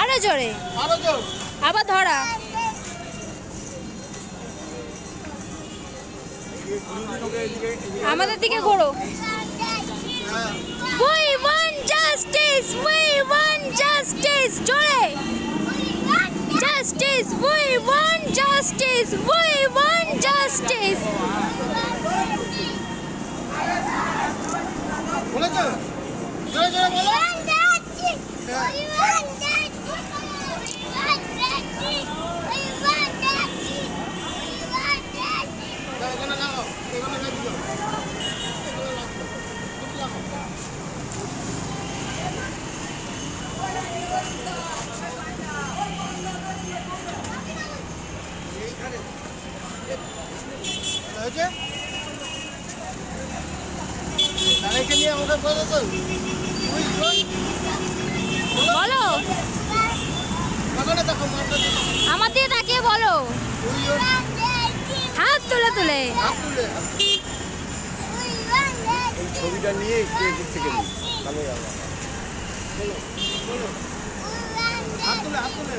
আরো জোরে, আবার ধরা। আমাদের দিকে ঘোরো। We want justice, we want justice, জোরে। Justice, we want justice, we want justice. বলো তো, জোরে জোরে বলো। বলো, আমার দিকে তাকিয়ে বলো, হাত তুলে তুলে। ছবিটা নিয়ে এদিক থেকে ভালো যাবে। হাত তুলে হাত তুলে।